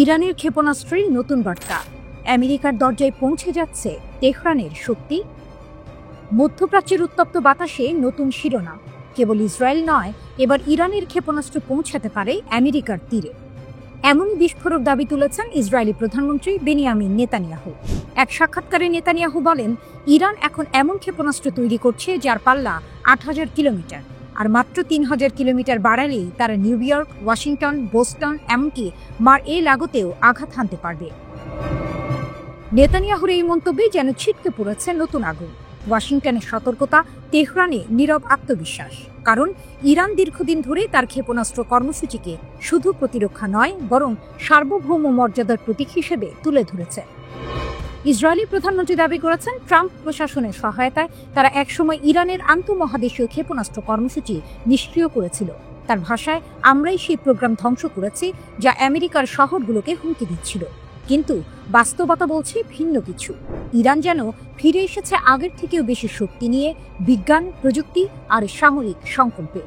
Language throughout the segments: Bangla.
ইরানের ক্ষেপণাস্ত্রের নতুন বার্তা, আমেরিকার দরজায় পৌঁছে যাচ্ছে তেহরানের শক্তি। মধ্যপ্রাচ্যের উত্তপ্ত বাতাসে নতুন শিরোনাম, কেবল ইসরায়েল নয়, এবার ইরানের ক্ষেপণাস্ত্র পৌঁছাতে পারে আমেরিকার তীরে। এমনই বিস্ফোরক দাবি তুলেছেন ইসরায়েলি প্রধানমন্ত্রী বেনিয়ামিন নেতানিয়াহু। এক সাক্ষাৎকারে নেতানিয়াহু বলেন, ইরান এখন এমন ক্ষেপণাস্ত্র তৈরি করছে যার পাল্লা ৮,০০০ কিলোমিটার, আর মাত্র ৩,০০০ কিলোমিটার বাড়ালেই তারা নিউ ইয়র্ক, ওয়াশিংটন, বোস্টন, এমনকি মার-এ-লাগোতেও আঘাত হানতে পারবে। নেতানিয়াহুর এই মন্তব্যে যেন ছিটকে পড়েছে নতুন আগুন। ওয়াশিংটনের সতর্কতা, তেহরানে নীরব আত্মবিশ্বাস। কারণ ইরান দীর্ঘদিন ধরে তার ক্ষেপণাস্ত্র কর্মসূচিকে শুধু প্রতিরক্ষা নয়, বরং সার্বভৌম মর্যাদার প্রতীক হিসেবে তুলে ধরেছে। ইসরায়েলি প্রধানমন্ত্রী দাবি করেছেন, ট্রাম্প প্রশাসনের সহায়তায় তারা একসময় ইরানের আন্তঃমহাদেশীয় ক্ষেপণাস্ত্র কর্মসূচি নিষ্ক্রিয় করেছিল। তার ভাষায়, আমরাই সেই প্রোগ্রাম ধ্বংস করেছি যা আমেরিকার শহরগুলোকে হুমকি দিচ্ছিল। কিন্তু বাস্তবতা বলছে ভিন্ন কিছু। ইরান যেন ফিরে এসেছে আগের থেকেও বেশি শক্তি নিয়ে, বিজ্ঞান, প্রযুক্তি আর সামরিক সংকল্পে।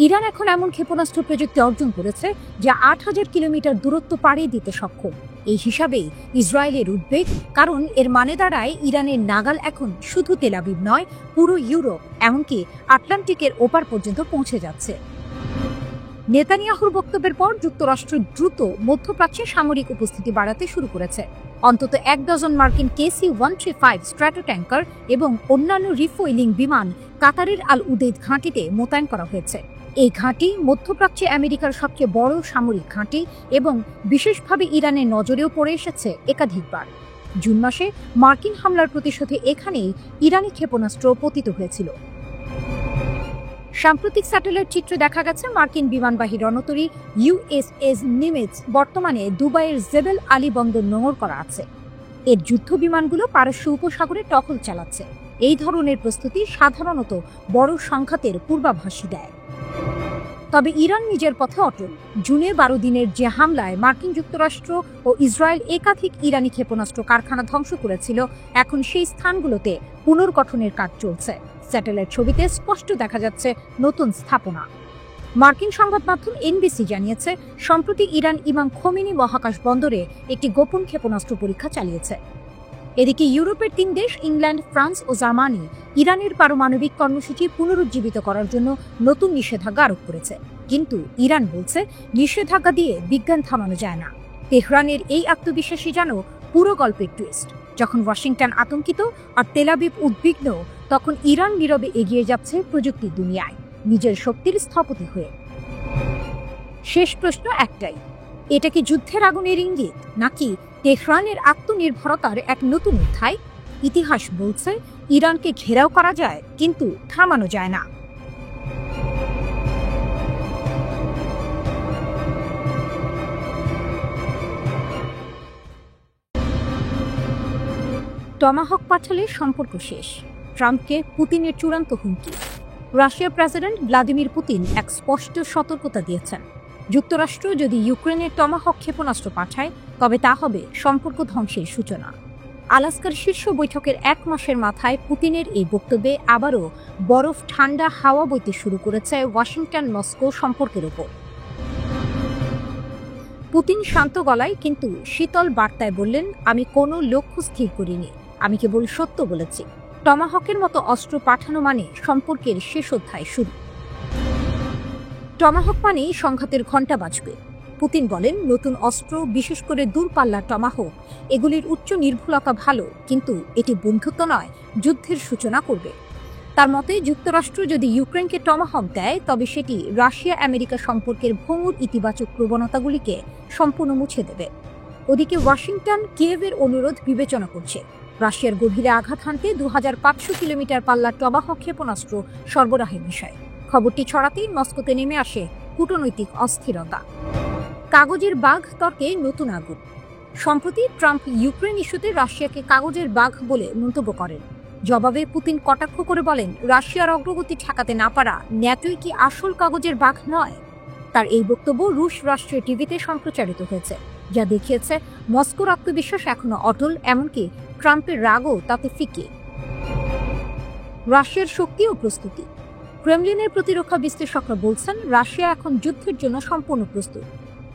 ইরান এখন এমন ক্ষেপণাস্ত্র প্রযুক্তি অর্জন করেছে যা ৮,০০০ কিলোমিটার দূরত্ব পাড়িয়ে দিতে সক্ষম। এই হিসাবেই ইসরায়েলের উদ্বেগ, কারণ এর মানে দাঁড়ায় ইরানের নাগাল এখন শুধু তেল আবিব নয়, পুরো ইউরোপ, এমনকি আটলান্টিকের ওপার পর্যন্ত পৌঁছে যাচ্ছে। নেতানিয়াহুর বক্তব্যের পর যুক্তরাষ্ট্র দ্রুত মধ্যপ্রাচ্যে সামরিক উপস্থিতি বাড়াতে শুরু করেছে। অন্তত ১ ডজন মার্কিন KC-135 স্ট্র্যাটো ট্যাঙ্কার এবং অন্যান্য রিফুয়েলিং বিমান কাতারের আল উদেইদ ঘাঁটিতে মোতায়েন করা হয়েছে। এই ঘাঁটি মধ্যপ্রাচ্যে আমেরিকার সবচেয়ে বড় সামরিক ঘাঁটি এবং বিশেষভাবে ইরানের নজরেও পড়ে এসেছে একাধিকবার। জুন মাসে মার্কিন হামলার প্রতিশোধে এখানেই ইরানি ক্ষেপণাস্ত্র পতিত হয়েছিল। সাম্প্রতিক স্যাটেলাইট চিত্রে দেখা গেছে মার্কিন বিমানবাহী রণতরী USS নিমিটজ বর্তমানে দুবাইয়ের জেবেল আলী বন্দর নোঙর করা আছে। এর যুদ্ধ বিমানগুলো পারস্য উপসাগরে টহল চালাচ্ছে। এই ধরনের প্রস্তুতি সাধারণত বড় সংঘাতের পূর্বাভাসই দেয়। তবে ইরান নিজের পথে অটল। জুনে ১২ দিনের যে হামলায় মার্কিন যুক্তরাষ্ট্র ও ইসরায়েল একাধিক ইরানি ক্ষেপণাস্ত্র কারখানা ধ্বংস করেছিল, এখন সেই স্থানগুলোতে পুনর্গঠনের কাজ চলছে। স্যাটেলাইট ছবিতে স্পষ্ট দেখা যাচ্ছে নতুন স্থাপনা। মার্কিন সংবাদ মাধ্যম NBC জানিয়েছে, সম্প্রতি ইরান ইমাম খোমেনি মহাকাশ বন্দরে একটি গোপন ক্ষেপণাস্ত্র পরীক্ষা চালিয়েছে। এদিকে ইউরোপের ৩ দেশ, ইংল্যান্ড, ফ্রান্স ও জার্মানি, ইরানের পারমাণবিক কর্মসূচি পুনরুজ্জীবিত করার জন্য নতুন নিষেধাজ্ঞা আরোপ করেছে। কিন্তু ইরান বলছে, নিষেধাজ্ঞা দিয়ে বিজ্ঞান থামানো যায় না। তেহরানের এই আত্মবিশ্বাসী যেন পুরো গল্পের টুইস্ট। যখন ওয়াশিংটন আতঙ্কিত আর তেল আবিব উদ্বিগ্ন, তখন ইরান নীরবে এগিয়ে যাচ্ছে প্রযুক্তির দুনিয়ায়, নিজের শক্তির স্থপতি হয়ে। শেষ প্রশ্ন একটাই, এটা কি যুদ্ধের আগুনের ইঙ্গিত, নাকি তেহরানের আত্মনির্ভরতার এক নতুন অধ্যায়? ইতিহাস বলছে, ইরানকে ঘেরাও করা যায়, কিন্তু থামানো যায় না। টমাহক পাঠালে সম্পর্ক শেষ, ট্রাম্পকে পুতিনের চূড়ান্ত হুমকি। রাশিয়ার প্রেসিডেন্ট ভ্লাদিমির পুতিন এক স্পষ্ট সতর্কতা দিয়েছেন, যুক্তরাষ্ট্র যদি ইউক্রেনের টমাহক ক্ষেপণাস্ত্র পাঠায়, তবে তা হবে সম্পর্ক ধ্বংসের সূচনা। আলাস্কার শীর্ষ বৈঠকের ১ মাসের মাথায় পুতিনের এই বক্তব্যে আবারও বরফ ঠান্ডা হাওয়া বইতে শুরু করেছে ওয়াশিংটন মস্কো সম্পর্কের ওপর। পুতিন শান্ত গলায় কিন্তু শীতল বার্তায় বললেন, আমি কোনো লক্ষ্য স্থির করিনি, আমি কেবল সত্য বলেছি। টমাহকের মতো অস্ত্র পাঠানো মানে সম্পর্কের শেষ অধ্যায় শুরু। টমাহক মানেই সংঘাতের ঘণ্টা বাজবে। পুতিন বলেন, নতুন অস্ত্র, বিশেষ করে দূরপাল্লার টমাহক, এগুলির উচ্চ নির্ভুলতা ভালো, কিন্তু এটি বন্ধুত্ব নয়, যুদ্ধের সূচনা করবে। তার মতে, যুক্তরাষ্ট্র যদি ইউক্রেনকে টমাহক দেয়, তবে সেটি রাশিয়া আমেরিকা সম্পর্কের ভঙ্গুর ইতিবাচক প্রবণতাগুলিকে সম্পূর্ণ মুছে দেবে। ওদিকে ওয়াশিংটন কিয়েভের অনুরোধ বিবেচনা করছে রাশিয়ার গভীরে আঘাত হানতে ২৫০০ কিলোমিটার পাল্লার টমাহক ক্ষেপণাস্ত্র সরবরাহের বিষয়ে। খবরটি ছড়াতেই মস্কোতে নেমে আসে কূটনৈতিক অস্থিরতা। কাগজের বাঘ তর্কে নতুন আগুন। সম্প্রতি ট্রাম্প ইউক্রেন ইস্যুতে রাশিয়াকে কাগজের বাঘ বলে মন্তব্য করেন। জবাবে পুতিন কটাক্ষ করে বলেন, রাশিয়ার অগ্রগতি ঠেকাতে না পারা ন্যাটোই কি আসল কাগজের বাঘ নয়? তার এই বক্তব্য রুশ রাষ্ট্রীয় টিভিতে সম্প্রচারিত হয়েছে, যা দেখিয়েছে মস্কোর আত্মবিশ্বাস এখনো অটল, এমনকি ট্রাম্পের রাগও তাতে ফিকে। রাশিয়ার শক্তি ও প্রস্তুতি। ক্রেমলিনের প্রতিরক্ষা বিশ্লেষকরা বলছেন, রাশিয়া এখন যুদ্ধের জন্য সম্পূর্ণ প্রস্তুত।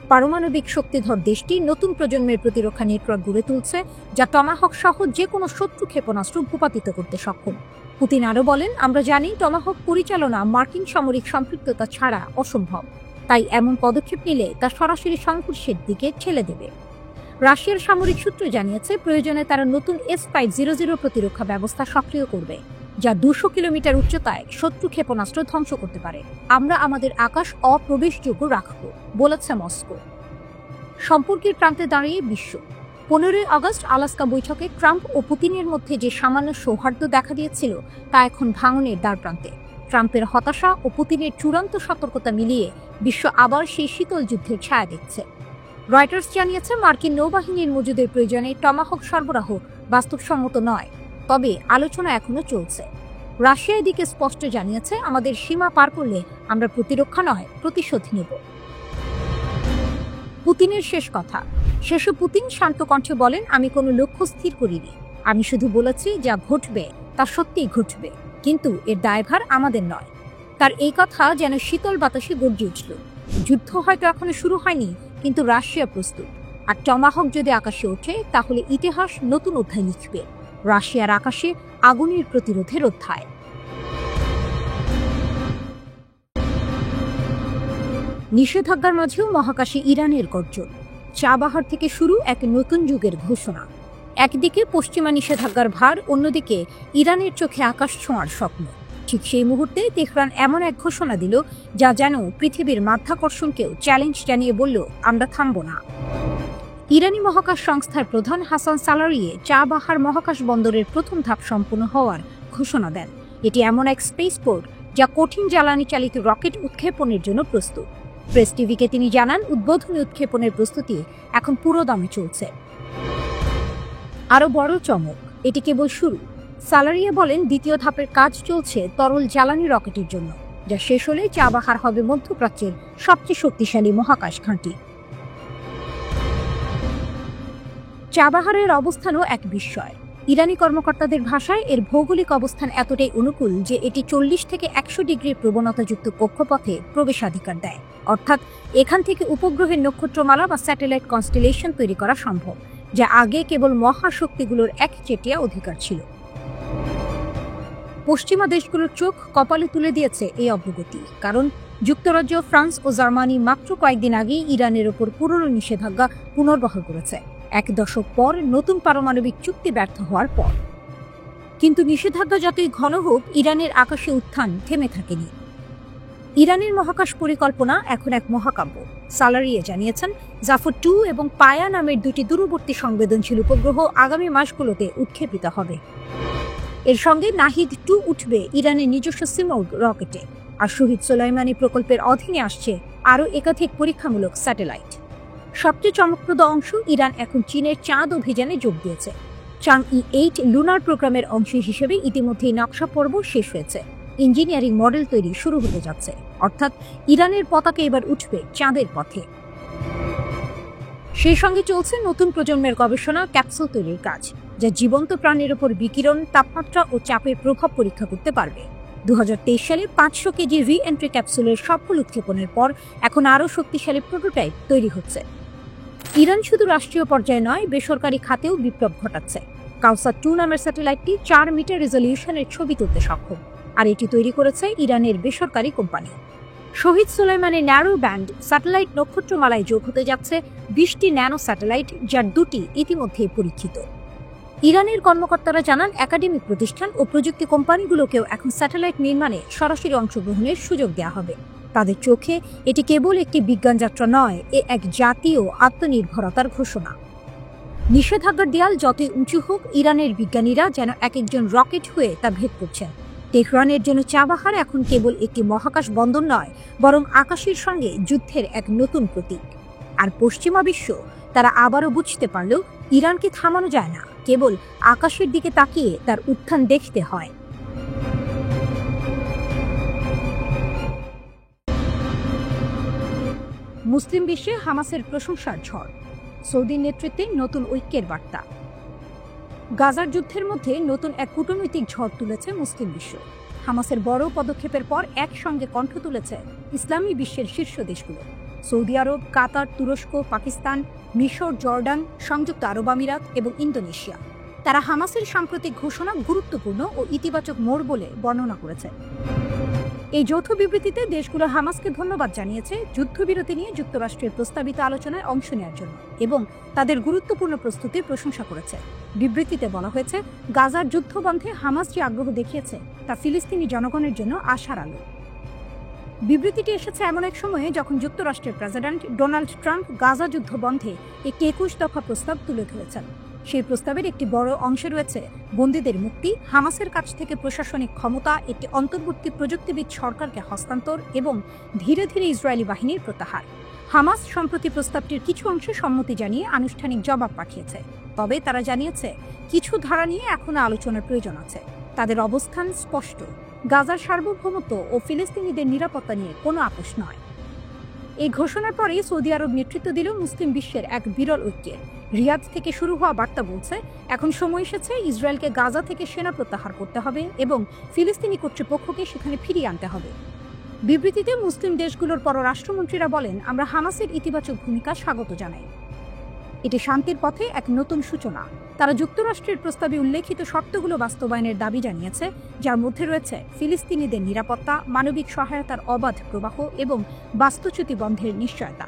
পারমাণবিক শক্তিধর দেশটি নতুন প্রজন্মের প্রতিরক্ষা নেটওয়ার্ক গড়ে তুলছে, যা টমাহক সহ যে কোনো শত্রু ক্ষেপণাস্ত্র ভূপাতিত করতে সক্ষম। পুতিন আরও বলেন, আমরা জানি টমাহক পরিচালনা মার্কিন সামরিক সম্পৃক্ততা ছাড়া অসম্ভব, তাই এমন পদক্ষেপ নিলে তা সরাসরি সংঘর্ষের দিকে ঠেলে দেবে। রাশিয়ার সামরিক সূত্র জানিয়েছে, প্রয়োজনে তারা নতুন S-500 প্রতিরক্ষা ব্যবস্থা সক্রিয় করবে, যা 200 কিলোমিটার উচ্চতায় শত্রু ক্ষেপণাস্ত্র ধ্বংস করতে পারে। আমরা আমাদের আকাশ অপ্রবেশযোগ্য রাখব, বলেছে মস্কো। সম্পর্কের প্রান্তে দাঁড়িয়ে বিশ্ব। 15 আগস্ট আলাস্কা বৈঠকে ট্রাম্প ও পুতিনের মধ্যে যে সামান্য সৌহার্দ্য দেখা দিয়েছিল, তা এখন ভাঙনের দ্বারপ্রান্তে। ট্রাম্পের হতাশা ও পুতিনের চূড়ান্ত সতর্কতা মিলিয়ে বিশ্ব আবার সেই শীতল যুদ্ধের ছায়া দেখছে। রয়টার্স জানিয়েছে, মার্কিন নৌবাহিনীর মজুদের প্রয়োজনে টমাহক সরবরাহ বাস্তবসম্মত নয়, তবে আলোচনা এখনো চলছে। রাশিয়া এদিকে স্পষ্ট জানিয়েছে, আমাদের সীমা পার করলে আমরা প্রতিরক্ষা নয়, প্রতিশোধ নেব। পুতিনের শেষ কথা। শেষে পুতিন শান্ত কণ্ঠে বলেন, আমি কোনো লক্ষ্য স্থির করিনি, আমি শুধু বলেছি যা ঘটবে তা সত্যিই ঘটবে, কিন্তু এর দায়ভার আমাদের নয়। তার এই কথা যেন শীতল বাতাসে গর্জে উঠল। যুদ্ধ হয়তো এখনো শুরু হয়নি, কিন্তু রাশিয়া প্রস্তুত। আর টমাহক যদি আকাশে ওঠে, তাহলে ইতিহাস নতুন অধ্যায় লিখবে, রাশিয়ার আকাশে আগুনের প্রতিরোধের অধ্যায়। নিষেধাজ্ঞার মাঝেও মহাকাশে ইরানের গর্জন। চাবাহার থেকে শুরু এক নতুন যুগের ঘোষণা। একদিকে পশ্চিমা নিষেধাজ্ঞার ভার, অন্যদিকে ইরানের চোখে আকাশ ছোঁয়ার স্বপ্ন। ঠিক সেই মুহূর্তে তেহরান এমন এক ঘোষণা দিল, যা যেন পৃথিবীর মাধ্যাকর্ষণকেও চ্যালেঞ্জ জানিয়ে বলল, আমরা থামব না। ইরানি মহাকাশ সংস্থার প্রধান হাসান সালারিয়ে চাবাহার মহাকাশ বন্দরের প্রথম ধাপ সম্পূর্ণ হওয়ার ঘোষণা দেন। এটি এমন এক স্পেসপোর্ট যা কঠিন জ্বালানি চালিত রকেট উৎক্ষেপণের জন্য প্রস্তুত। প্রেস টিভিকে তিনি জানান, উদ্বোধনী উৎক্ষেপণের প্রস্তুতি এখন পুরো দমে চলছে। আরও বড় চমক, এটি কেবল শুরু। সালারিয়া বলেন, দ্বিতীয় ধাপের কাজ চলছে তরল জ্বালানি রকেটের জন্য, যা শেষ হলে চাবাহার হবে মধ্যপ্রাচ্যের সবচেয়ে শক্তিশালী মহাকাশ ঘাঁটি। চাবাহারের অবস্থানও এক বিস্ময়। ইরানি কর্মকর্তাদের ভাষায় এর ভৌগোলিক অবস্থান এতটাই অনুকূল যে এটি 40 থেকে 100 ডিগ্রির প্রবণতাযুক্ত কক্ষপথে প্রবেশাধিকার দেয়। অর্থাৎ এখান থেকে উপগ্রহের নক্ষত্রমালা বা স্যাটেলাইট কনস্টেলেশন তৈরি করা সম্ভব, যা আগে কেবল মহাশক্তিগুলোর একচেটিয়া অধিকার ছিল। পশ্চিমা দেশগুলোর চোখ কপালে তুলে দিয়েছে এই অগ্রগতি, কারণ যুক্তরাজ্য, ফ্রান্স ও জার্মানি মাত্র কয়েকদিন আগেই ইরানের ওপর পুরনো নিষেধাজ্ঞা পুনর্বহাল করেছে, 1 দশক পর, নতুন পারমাণবিক চুক্তি ব্যর্থ হওয়ার পর। কিন্তু নিষেধাজ্ঞা যতই ঘন হোক, ইরানের আকাশে উত্থান থেমে থাকেনি। ইরানের মহাকাশ পরিকল্পনা এখন এক মহাকাব্য। সালারিয়ে জানিয়েছেন, জাফর 2 এবং পায়া নামের 2টি দূরবর্তী সংবেদনশীল উপগ্রহ আগামী মাসগুলোতে উৎক্ষেপিত হবে। এর সঙ্গে নাহিদ 2 উঠবে ইরানের নিজস্ব সিমর্গ রকেটে, আর শহীদ সোলাইমানি প্রকল্পের অধীনে আসছে আরও একাধিক পরীক্ষামূলক স্যাটেলাইট। সবচেয়ে চমকপ্রদ অংশ, ইরান এখন চীনের চাঁদ অভিযানে যোগ দিয়েছে। চাংই-8 লুনার প্রোগ্রামের অংশ হিসেবে ইতিমধ্যেই নকশা পর্ব শেষ হয়েছে, ইঞ্জিনিয়ারিং মডেল তৈরি শুরু হতে যাচ্ছে। অর্থাৎ ইরানের পতাকা এবার উঠবে চাঁদের পথে। সেই সঙ্গে চলছে নতুন প্রজন্মের গবেষণা, ক্যাপসুল তৈরির কাজ, যা জীবন্ত প্রাণীর ওপর বিকিরণ, তাপমাত্রা ও চাপের প্রভাব পরীক্ষা করতে পারবে। 2023 সালে 500 কেজি রি-এন্ট্রি ক্যাপসুলের সফল উৎক্ষেপণের পর এখন আরও শক্তিশালী প্রোটোটাইপ তৈরি হচ্ছে। ইরান শুধু রাষ্ট্রীয় পর্যায়ে নয়, বেসরকারি খাতেও বিপ্লব ঘটাচ্ছে। কাউসার 2 নামের স্যাটেলাইটটি 4 মিটার রেজলিউশনের ছবি তুলতে সক্ষম, আর এটি তৈরি করেছে ইরানের বেসরকারি কোম্পানি। শহীদ সোলাইমানের ন্যারো ব্যান্ড স্যাটেলাইট নক্ষত্রমালায় যোগ হতে যাচ্ছে 20টি ন্যানো স্যাটেলাইট, যার 2টি ইতিমধ্যেই পরীক্ষিত। ইরানের কর্মকর্তারা জানান, একাডেমিক প্রতিষ্ঠান ও প্রযুক্তি কোম্পানিগুলোকেও এখন স্যাটেলাইট নির্মাণে সরাসরি অংশগ্রহণের সুযোগ দেওয়া হবে। তাদের চোখে এটি কেবল একটি বিজ্ঞান যাত্রা নয়, এ এক জাতীয় আত্মনির্ভরতার ঘোষণা। নিষেধাজ্ঞার দেয়াল যতই উঁচু হোক, ইরানের বিজ্ঞানীরা যেন এক একজন রকেট হয়ে তা ভেদ করছেন। তেহরানের জন্য চাবাহার এখন কেবল একটি মহাকাশ বন্দর নয়, বরং আকাশের সঙ্গে যুদ্ধের এক নতুন প্রতীক। আর পশ্চিমা বিশ্ব, তারা আবারও বুঝতে পারল, ইরানকে থামানো যায় না, কেবল আকাশের দিকে তাকিয়ে তার উত্থান দেখতে হয়। মুসলিম বিশ্বে হামাসের প্রশংসার ঝড়, সৌদির নেতৃত্বে নতুন ঐক্যের বার্তা। গাজার যুদ্ধের মধ্যে নতুন এক কূটনৈতিক ঝড় তুলেছে মুসলিম বিশ্ব। হামাসের বড় পদক্ষেপের পর একসঙ্গে কণ্ঠ তুলেছে ইসলামী বিশ্বের শীর্ষ দেশগুলো। সৌদি আরব, কাতার, তুরস্ক, পাকিস্তান, মিশর, জর্ডান, সংযুক্ত আরব আমিরাত এবং ইন্দোনেশিয়া। তারা হামাসের সাম্প্রতিক ঘোষণা গুরুত্বপূর্ণ ও ইতিবাচক মোড় বলে বর্ণনা করেছে। এই যৌথ বিবৃতিতে দেশগুলো হামাসকে ধন্যবাদ জানিয়েছে যুদ্ধবিরতি নিয়ে যুক্তরাষ্ট্রের প্রস্তাবিত আলোচনায় অংশ নেওয়ার জন্য এবং তাদের গুরুত্বপূর্ণ প্রস্তুতির প্রশংসা করেছে। বিবৃতিতে বলা হয়েছে, গাজার যুদ্ধ বন্ধে হামাস যে আগ্রহ দেখিয়েছে তা ফিলিস্তিনি জনগণের জন্য আশার আলো। বিবৃতিটি এসেছে এমন এক সময়ে যখন যুক্তরাষ্ট্রের প্রেসিডেন্ট ডোনাল্ড ট্রাম্প গাজা যুদ্ধ বন্ধে একটি 21 দফা প্রস্তাব তুলে ধরেছেন। সেই প্রস্তাবের একটি বড় অংশে রয়েছে বন্দীদের মুক্তি, হামাসের কাছ থেকে প্রশাসনিক ক্ষমতা, একটি অন্তর্বর্তী প্রযুক্তিবিদ সরকারকে হস্তান্তর এবং ধীরে ধীরে ইসরায়েলি বাহিনীর প্রত্যাহার। হামাস সম্প্রতি প্রস্তাবটির কিছু অংশে সম্মতি জানিয়ে আনুষ্ঠানিক জবাব পাঠিয়েছে, তবে তারা জানিয়েছে কিছু ধারা নিয়ে এখনো আলোচনার প্রয়োজন আছে। তাদের অবস্থান স্পষ্ট, গাজার সার্বভৌমত্ব ও ফিলিস্তিনিদের নিরাপত্তা নিয়ে কোনো আপোষ নয়। এই ঘোষণার পরে সৌদি আরব নেতৃত্ব দিল মুসলিম বিশ্বের এক বিরল ঐক্যের। রিয়াদ থেকে শুরু হওয়া বার্তা বলছে, এখন সময় এসেছে ইসরায়েলকে গাজা থেকে সেনা প্রত্যাহার করতে হবে এবং ফিলিস্তিনি কর্তৃপক্ষকে সেখানে ফিরিয়ে আনতে হবে। বিবৃতিতে মুসলিম দেশগুলোর পররাষ্ট্রমন্ত্রীরা বলেন, আমরা হামাসের ইতিবাচক ভূমিকা স্বাগত জানাই। এটি শান্তির পথে এক নতুন সূচনা। তারা যুক্তরাষ্ট্রের প্রস্তাবে উল্লেখিত শর্তগুলো বাস্তবায়নের দাবি জানিয়েছে, যার মধ্যে রয়েছে ফিলিস্তিনিদের নিরাপত্তা, মানবিক সহায়তার অবাধ প্রবাহ এবং বাস্তুচ্যুতি বন্ধের নিশ্চয়তা।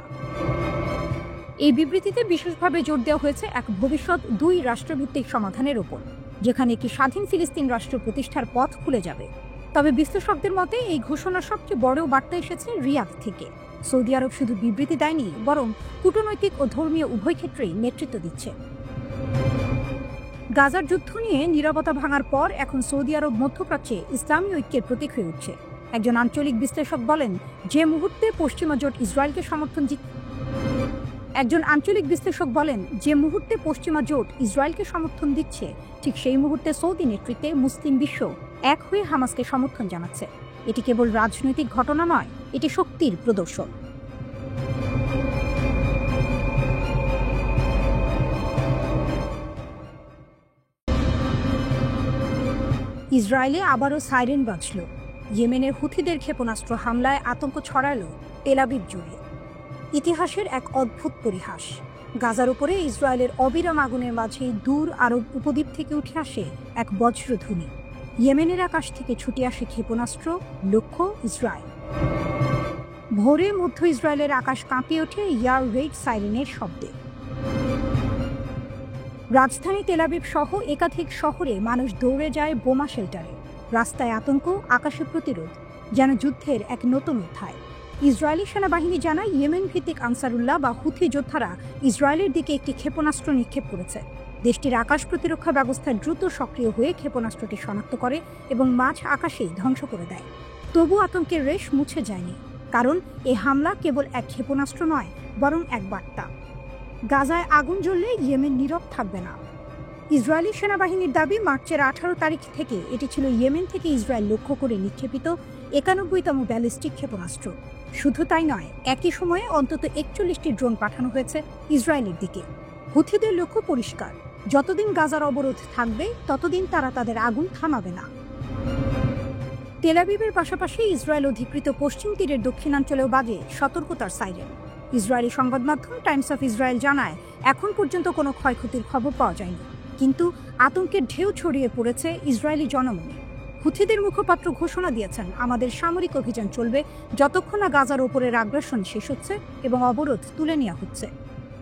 এই বিবৃতিতে বিশেষভাবে জোর দেওয়া হয়েছে এক ভবিষ্যৎ 2 রাষ্ট্রভিত্তিক সমাধানের ওপর, যেখানে একটি স্বাধীন ফিলিস্তিন রাষ্ট্র প্রতিষ্ঠার পথ খুলে যাবে। তবে বিশ্লেষকদের মতে এই ঘোষণার সবচেয়ে বড় বার্তা এসেছে রিয়াদ থেকে। সৌদি আরব শুধু বিবৃতি দেয়নি, বরং কূটনৈতিক ও ধর্মীয় উভয় ক্ষেত্রেই নেতৃত্ব দিচ্ছে। গাজার যুদ্ধ নিয়ে নীরবতা ভাঙার পর এখন সৌদি আরব মধ্যপ্রাচ্যে ইসলামী ঐক্যের প্রতীক হয়ে উঠছে। একজন আঞ্চলিক বিশ্লেষক বলেন, যে মুহূর্তে পশ্চিমা জোট ইসরায়েলকে সমর্থন দিচ্ছে, ঠিক সেই মুহূর্তে সৌদি নেতৃত্বে মুসলিম বিশ্ব এক হয়ে হামাসকে সমর্থন জানাচ্ছে। এটি কেবল রাজনৈতিক ঘটনা নয়, এটি শক্তির প্রদর্শন। ইসরায়েলে আবারও সাইরেন বাজল। ইয়েমেনের হুথিদের ক্ষেপণাস্ত্র হামলায় আতঙ্ক ছড়াল তেল আবিব জুড়ে। ইতিহাসের এক অদ্ভুত পরিহাস। গাজার উপরে ইসরায়েলের অবিরাম আগুনের মাঝে দূর আরব উপদ্বীপ থেকে উঠে আসে এক বজ্রধ্বনি। ইয়েমেনের আকাশ থেকে ছুটে আসে ক্ষেপণাস্ত্র, লক্ষ্য ইসরায়েল। ভোরে মধ্য ইসরায়েলের আকাশ কাঁপিয়ে ওঠে ইয়ার রেড সাইরেনের শব্দে। রাজধানী তেল আবিব সহ একাধিক শহরে মানুষ দৌড়ে যায় বোমা শেল্টারে। রাস্তায় আতঙ্ক, আকাশে প্রতিরোধ, যেন যুদ্ধের এক নতুন অধ্যায়। ইসরায়েলি সেনাবাহিনী জানায়, ইয়েমেন ভিত্তিক আনসারুল্লাহ বা হুথি যোদ্ধারা ইসরায়েলের দিকে একটি ক্ষেপণাস্ত্র নিক্ষেপ করেছে। দেশটির আকাশ প্রতিরক্ষা ব্যবস্থা দ্রুত সক্রিয় হয়ে ক্ষেপণাস্ত্রটি শনাক্ত করে এবং মাঝ আকাশেই ধ্বংস করে দেয়। তবু আতঙ্কের রেশ মুছে যায়নি, কারণ এই হামলা কেবল এক ক্ষেপণাস্ত্র নয়, বরং এক বার্তা। গাজায় আগুন জ্বললে ইয়েমেন নীরব থাকবে না। ইসরায়েলি সেনাবাহিনীর দাবি, মার্চের 18 তারিখ থেকে এটি ছিল ইয়েমেন থেকে ইসরায়েল লক্ষ্য করে নিক্ষেপিত 91তম ব্যালিস্টিক ক্ষেপণাস্ত্র। শুধু তাই নয়, একই সময়ে অন্তত 41টি ড্রোন পাঠানো হয়েছে ইসরায়েলের দিকে। হুথিদের লক্ষ্য পরিষ্কার, যতদিন গাজার অবরোধ থাকবে ততদিন তারা তাদের আগুন থামাবে না। তেল আবিবের পাশাপাশি ইসরায়েল অধিকৃত পশ্চিম তীরের দক্ষিণাঞ্চলেও বাজে সতর্কতার সাইরেন। ইসরায়েলি সংবাদ মাধ্যম টাইমস অফ ইসরায়েল জানায়, এখন পর্যন্ত কোনো ক্ষয়ক্ষতির খবর পাওয়া যায়নি, কিন্তু আতঙ্কের ঢেউ ছড়িয়ে পড়েছে ইসরায়েলি জনমনে। হুথিদের মুখপাত্র ঘোষণা দিয়েছেন, আমাদের সামরিক অভিযান চলবে যতক্ষণ না গাজার ওপরের আগ্রাসন শেষ হচ্ছে এবং অবরোধ তুলে নেওয়া হচ্ছে।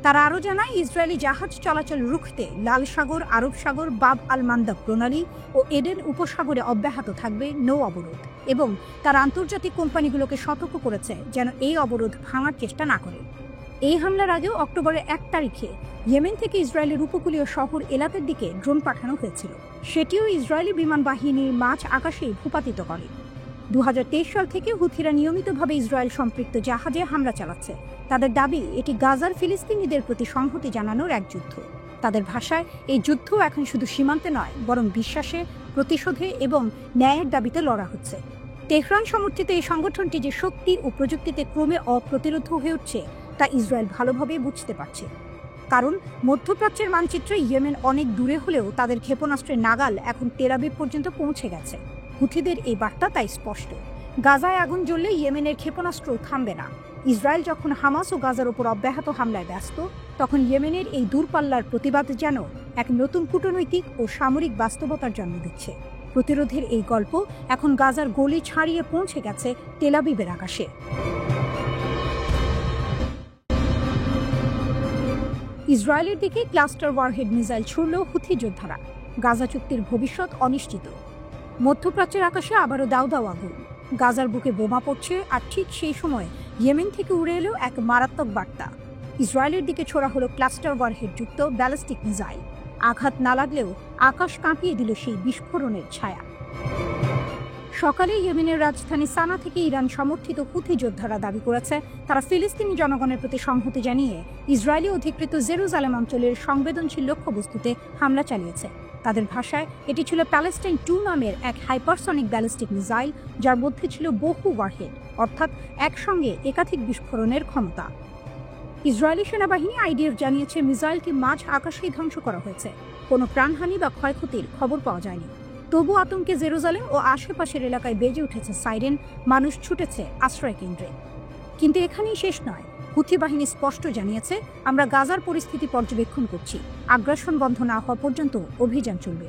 তারা আরও জানায়, ইসরায়েলি জাহাজ চলাচল রুখতে লাল সাগর, আরব সাগর, বাব আল মান্দাব প্রণালী ও এডেন উপসাগরে অব্যাহত থাকবে নৌ অবরোধ এবং তারা আন্তর্জাতিক কোম্পানিগুলোকে সতর্ক করেছে যেন এই অবরোধ ভাঙার চেষ্টা না করে। এই হামলার আগেও অক্টোবরের 1 তারিখে ইয়েমেন থেকে ইসরায়েলের উপকূলীয় শহর এলাতের দিকে ড্রোন পাঠানো হয়েছিল। সেটিও ইসরায়েলি বিমান বাহিনীর মাঝ আকাশেই ভূপাতিত করে। 2023 সাল থেকে হুথিরা নিয়মিতভাবে ইসরায়েল সম্পৃক্ত জাহাজে হামলা চালাচ্ছে। তাদের দাবি, এটি গাজার ফিলিস্তিনিদের প্রতি সংহতি জানানোর এক যুদ্ধ। তাদের ভাষায়, এই যুদ্ধ এখন শুধু সীমান্তে নয়, বরং বিশ্বাসে, প্রতিশোধে এবং ন্যায়ের দাবিতে লড়া হচ্ছে। তেহরান সমর্থিত এই সংগঠনটি যে শক্তি ও প্রযুক্তিতে ক্রমে অপ্রতিরোধ হয়ে উঠছে তা ইসরায়েল ভালোভাবে বুঝতে পারছে। কারণ মধ্যপ্রাচ্যের মানচিত্রে ইয়েমেন অনেক দূরে হলেও তাদের ক্ষেপণাস্ত্রের নাগাল এখন তেল আবিব পর্যন্ত পৌঁছে গেছে। হুথিদের এই বার্তা তাই স্পষ্ট, গাজায় আগুন জ্বললে ইয়েমেনের ক্ষেপণাস্ত্র থামবে না। ইসরায়েল যখন হামাস ও গাজার উপর অব্যাহত হামলায় ব্যস্ত, তখন ইয়েমেনের এই দূরপাল্লার প্রতিবাদ যেন এক নতুন কূটনৈতিক ও সামরিক বাস্তবতার জন্ম দিচ্ছে। প্রতিরোধের এই গল্প এখন গাজার গলি ছাড়িয়ে পৌঁছে গেছে তেল আবিবের আকাশে। ইসরায়েলের দিকে ক্লাস্টার ওয়ারহেড মিসাইল ছুড়ল হুথি যোদ্ধারা। গাজা চুক্তির ভবিষ্যৎ অনিশ্চিত। মধ্যপ্রাচ্যের আকাশে আবারও দাউ দাউ আগুন। গাজার বুকে বোমা পড়ছে, আর ঠিক সেই সময় ইয়েমেন থেকে উড়ে এলো এক মারাত্মক বার্তা। ইসরায়েলের দিকে ছোড়া হলো ক্লাস্টার ওয়ারহেড যুক্ত ব্যালিস্টিক মিসাইল। আঘাত না লাগলেও আকাশ কাঁপিয়ে দিল সেই বিস্ফোরণের ছায়া। সকালে ইয়েমেনের রাজধানী সানা থেকে ইরান সমর্থিত হুথি যোদ্ধারা দাবি করেছে তারা ফিলিস্তিনি জনগণের প্রতি সংহতি জানিয়ে ইসরায়েলি অধিকৃত জেরুজালেম অঞ্চলের সংবেদনশীল লক্ষ্যবস্তুতে হামলা চালিয়েছে। তাদের ভাষায় এটি ছিল প্যালেস্টাইন 2 নামের এক হাইপারসনিক ব্যালিস্টিক মিসাইল, যার মধ্যে ছিল বহু ওয়ারহেড, অর্থাৎ একসঙ্গে একাধিক বিস্ফোরণের ক্ষমতা। ইসরায়েলি সেনাবাহিনী আইডিএফ জানিয়েছে মিসাইলটি মাঝ আকাশেই ধ্বংস করা হয়েছে। কোনো প্রাণহানি বা ক্ষয়ক্ষতির খবর পাওয়া যায়নি। তবু আতঙ্কে জেরুজালেম ও আশেপাশের এলাকায় বেজে উঠেছে সাইরেন, মানুষ ছুটেছে আশ্রয় কেন্দ্রে। কিন্তু এখানেই শেষ নয়। হুথি বাহিনী স্পষ্ট জানিয়েছে, আমরা গাজার পরিস্থিতি পর্যবেক্ষণ করছি, আগ্রাসন বন্ধ না হওয়া পর্যন্ত অভিযান চলবে।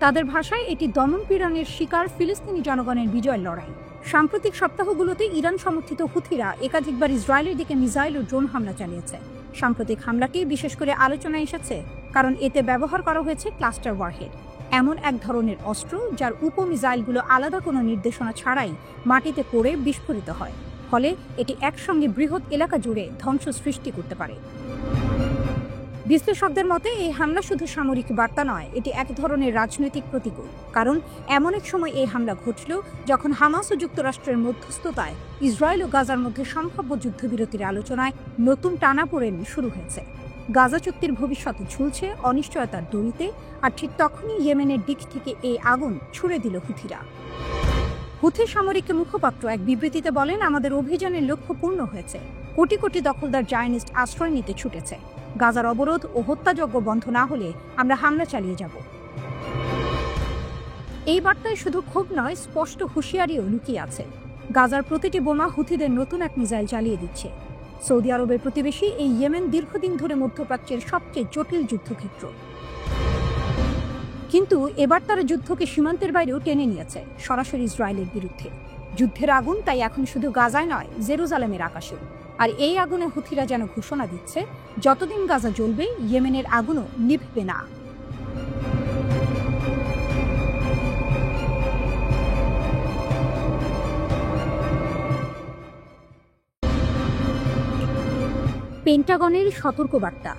তাদের ভাষায় এটি দমন-পীড়নের শিকার ফিলিস্তিনি জনগণের বিজয়ের লড়াই। সাম্প্রতিক সপ্তাহগুলোতে ইরান সমর্থিত হুথিরা একাধিকবার ইসরায়েলের দিকে মিসাইল ও ড্রোন হামলা চালিয়েছে। সাম্প্রতিক হামলাটি বিশেষ করে আলোচনায় এসেছে কারণ এতে ব্যবহার করা হয়েছে ক্লাস্টার ওয়ারহেড, এমন এক ধরনের অস্ত্র যার উপমিসাইলগুলো আলাদা কোনো নির্দেশনা ছাড়াই মাটিতে পড়ে বিস্ফোরিত হয়। ফলে এটি একসঙ্গে বৃহৎ এলাকা জুড়ে ধ্বংস সৃষ্টি করতে পারে। বিশ্লেষকদের মতে এই হামলা শুধু সামরিক বার্তা নয়, এটি এক ধরনের রাজনৈতিক প্রতিকূল। কারণ এমন এক সময় এই হামলা ঘটল যখন হামাস ও যুক্তরাষ্ট্রের মধ্যস্থতায় ইসরায়েল ও গাজার মধ্যে সম্ভাব্য যুদ্ধবিরতির আলোচনায় নতুন টানাপোড়েন শুরু হয়েছে। গাজা চুক্তির ভবিষ্যৎ ঝুলছে অনিশ্চয়তার দড়িতে, আর ঠিক তখনই ইয়েমেনের দিক থেকে এই আগুন ছুড়ে দিল হুথিরা। হুথি সামরিক মুখপাত্র এক বিবৃতিতে বলেন, আমাদের অভিযানের লক্ষ্য পূর্ণ হয়েছে। কোটি কোটি দখলদার জায়নিস্ট আশ্রয় নিতে ছুটেছে। গাজার অবরোধ ও হত্যাযজ্ঞ বন্ধ না হলে আমরা হামলা চালিয়ে যাব। এই বার্তায় শুধু ক্ষোভ নয়, স্পষ্ট হুঁশিয়ারিও লুকিয়ে আছে। গাজার প্রতিটি বোমা হুথিদের নতুন এক মিসাইল চালিয়ে দিচ্ছে। সৌদি আরবের প্রতিবেশী এই ইয়েমেন দীর্ঘদিন ধরে মধ্যপ্রাচ্যের সবচেয়ে জটিল যুদ্ধক্ষেত্র। কিন্তু এবার তারা যুদ্ধকে সীমান্তের বাইরেও টেনে নিয়েছে, সরাসরি ইসরায়েলের বিরুদ্ধে। যুদ্ধের আগুন তাই এখন শুধু গাজায় নয়, জেরুজালেমের আকাশেও। আর এই আগুনে হুথিরা যেন ঘোষণা দিচ্ছে, যতদিন গাজা জ্বলবে ইয়েমেনের আগুনও নিভবে না। পেন্টাগনের সতর্কবার্তা,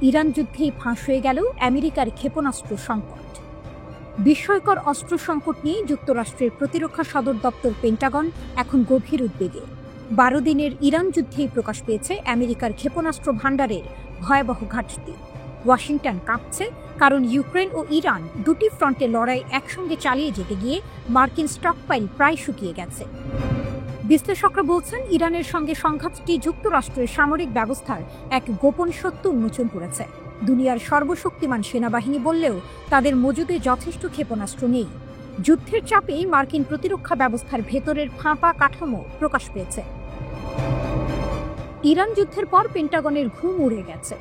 ইরান যুদ্ধেই ফাঁস হয়ে গেল আমেরিকার ক্ষেপণাস্ত্র সংকট। বিস্ময়কর অস্ত্র সংকট নিয়ে যুক্তরাষ্ট্রের প্রতিরক্ষা সদর দপ্তর পেন্টাগন এখন গভীর উদ্বেগে। 12 দিনের ইরান যুদ্ধেই প্রকাশ পেয়েছে আমেরিকার ক্ষেপণাস্ত্র ভাণ্ডারের ভয়াবহ ঘাটতি। ওয়াশিংটন কাঁপছে, কারণ ইউক্রেন ও ইরান দুটি ফ্রন্টে লড়াই একসঙ্গে চালিয়ে যেতে গিয়ে মার্কিন স্টকপাইল প্রায় শুকিয়ে গেছে। বিশ্লেষকরা বলছেন, ইরানের সঙ্গে সংঘাতটি যুক্তরাষ্ট্রের সামরিক ব্যবস্থার এক গোপন সত্য উন্মোচন করেছে। দুনিয়ার সর্বশক্তিমান সেনাবাহিনী বললেও তাদের মজুদে যথেষ্ট ক্ষেপণাস্ত্র নেই। যুদ্ধের চাপেই মার্কিন প্রতিরক্ষা ব্যবস্থার ভেতরের ফাঁপা কাঠামো প্রকাশ পেয়েছে। ইরান যুদ্ধের পর পেন্টাগনের ঘুম উড়ে গেছে।